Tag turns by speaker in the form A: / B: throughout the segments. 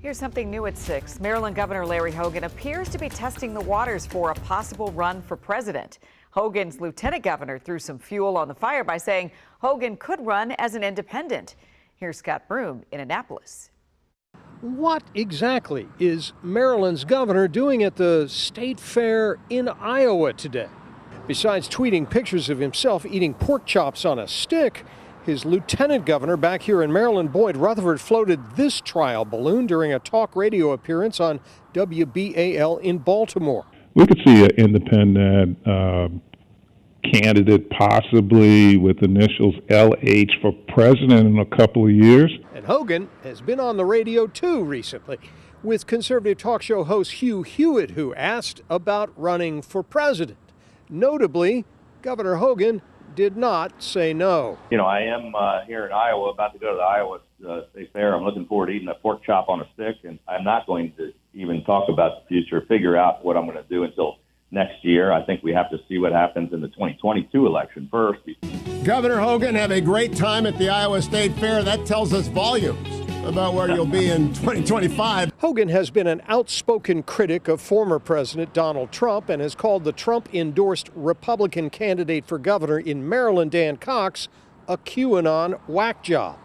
A: Here's something new at 6. Maryland Governor Larry Hogan appears to be testing the waters for a possible run for president. Hogan's lieutenant governor threw some fuel on the fire by saying Hogan could run as an independent. Here's Scott Broom in Annapolis.
B: What exactly is Maryland's governor doing at the state fair in Iowa today? Besides tweeting pictures of himself eating pork chops on a stick, his lieutenant governor back here in Maryland, Boyd Rutherford, floated this trial balloon during a talk radio appearance on WBAL in Baltimore.
C: We could see an independent candidate possibly with initials LH for president in a couple of years.
B: And Hogan has been on the radio too recently with conservative talk show host Hugh Hewitt, who asked about running for president. Notably, Governor Hogan did not say no.
D: You know, I am here in Iowa, about to go to the Iowa State Fair. I'm looking forward to eating a pork chop on a stick, and I'm not going to even talk about the future, figure out what I'm going to do until next year. I think we have to see what happens in the 2022 election first.
E: Governor Hogan, have a great time at the Iowa State Fair. That tells us volumes about where you'll be in 2025.
B: Hogan has been an outspoken critic of former President Donald Trump and has called the Trump-endorsed Republican candidate for governor in Maryland, Dan Cox, a QAnon whack job.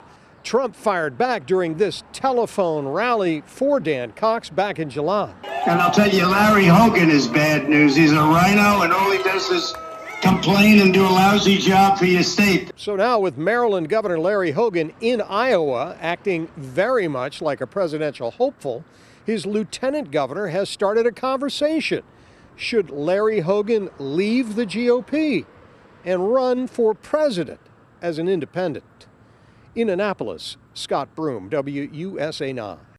B: Trump fired back during this telephone rally for Dan Cox back in July.
F: And I'll tell you, Larry Hogan is bad news. He's a rhino, and all he does is complain and do a lousy job for your state.
B: So now with Maryland Governor Larry Hogan in Iowa acting very much like a presidential hopeful, his lieutenant governor has started a conversation. Should Larry Hogan leave the GOP and run for president as an independent? In Annapolis, Scott Broom, WUSA 9.